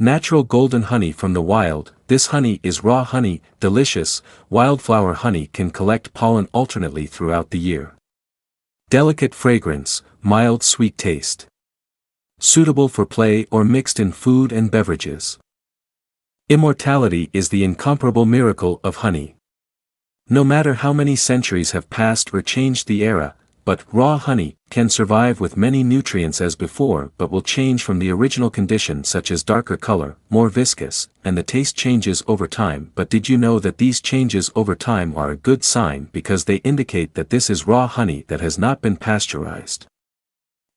Natural golden honey from the wild. This honey is raw honey, delicious. Wildflower honey can collect pollen alternately throughout the year. Delicate fragrance, mild sweet taste. Suitable for play or mixed in food and beverages. Immortality is the incomparable miracle of honey. No matter how many centuries have passed or changed the era, but raw honey can survive with many nutrients as before but will change from the original condition, such as darker color, more viscous, and the taste changes over time. But did you know that these changes over time are a good sign, because they indicate that this is raw honey that has not been pasteurized?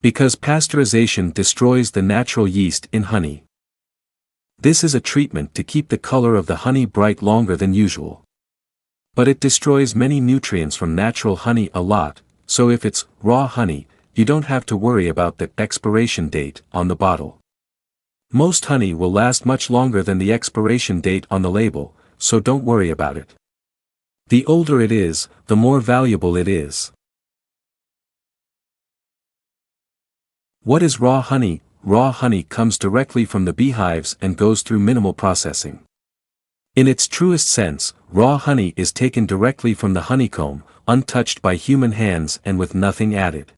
Because pasteurization destroys the natural yeast in honey. This is a treatment to keep the color of the honey bright longer than usual. But it destroys many nutrients from natural honey a lot. So if it's raw honey, you don't have to worry about the expiration date on the bottle. Most honey will last much longer than the expiration date on the label, so don't worry about it. The older it is, the more valuable it is. What is raw honey? Raw honey comes directly from the beehives and goes through minimal processing. In its truest sense, raw honey is taken directly from the honeycomb, untouched by human hands and with nothing added.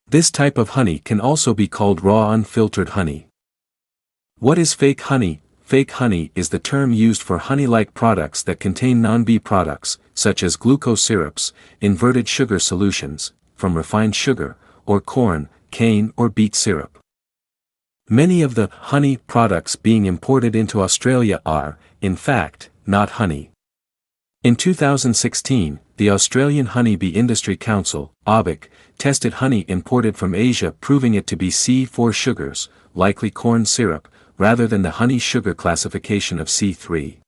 This type of honey can also be called raw unfiltered honey. What is fake honey? Fake honey is the term used for honey-like products that contain non-bee products, such as glucose syrups, inverted sugar solutions, from refined sugar, or corn, cane or beet syrup. Many of the honey products being imported into Australia are, in fact, not honey. In 2016, the Australian Honeybee Industry Council, AUBIC, tested honey imported from Asia, proving it to be C4 sugars, likely corn syrup, rather than the honey sugar classification of C3.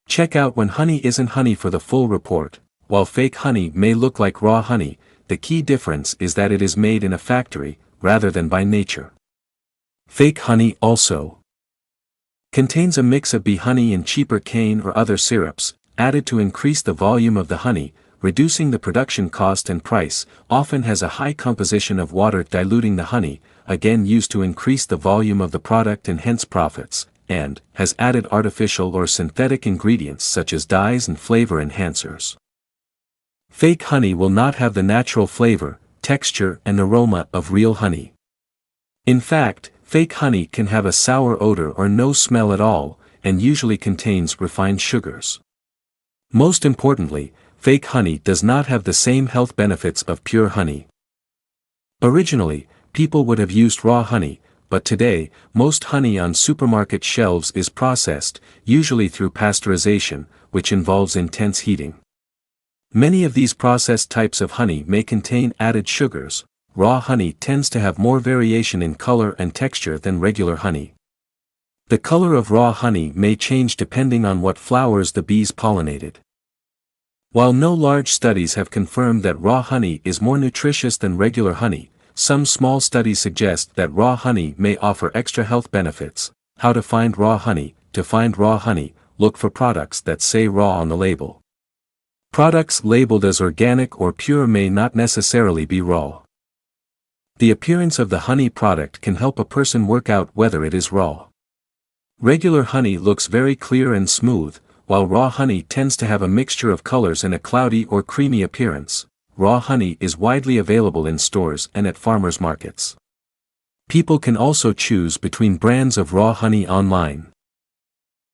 Check out When Honey Isn't Honey for the full report. While fake honey may look like raw honey, the key difference is that it is made in a factory, rather than by nature. Fake honey also contains a mix of bee honey and cheaper cane or other syrups, added to increase the volume of the honey, reducing the production cost and price. Often has a high composition of water diluting the honey, again used to increase the volume of the product and hence profits, and has added artificial or synthetic ingredients such as dyes and flavor enhancers. Fake honey will not have the natural flavor, texture and aroma of real honey. In fact, fake honey can have a sour odor or no smell at all, and usually contains refined sugars. Most importantly, fake honey does not have the same health benefits of pure honey. Originally, people would have used raw honey, but today, most honey on supermarket shelves is processed, usually through pasteurization, which involves intense heating. Many of these processed types of honey may contain added sugars. Raw honey tends to have more variation in color and texture than regular honey. The color of raw honey may change depending on what flowers the bees pollinated. While no large studies have confirmed that raw honey is more nutritious than regular honey, some small studies suggest that raw honey may offer extra health benefits. How to find raw honey? To find raw honey, look for products that say raw on the label. Products labeled as organic or pure may not necessarily be raw. The appearance of the honey product can help a person work out whether it is raw. Regular honey looks very clear and smooth, while raw honey tends to have a mixture of colors and a cloudy or creamy appearance. Raw honey is widely available in stores and at farmers markets. People can also choose between brands of raw honey online.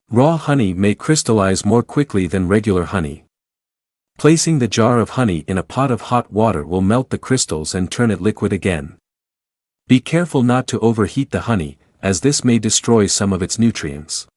Raw honey may crystallize more quickly than regular honey. Placing the jar of honey in a pot of hot water will melt the crystals and turn it liquid again. Be careful not to overheat the honey, as this may destroy some of its nutrients.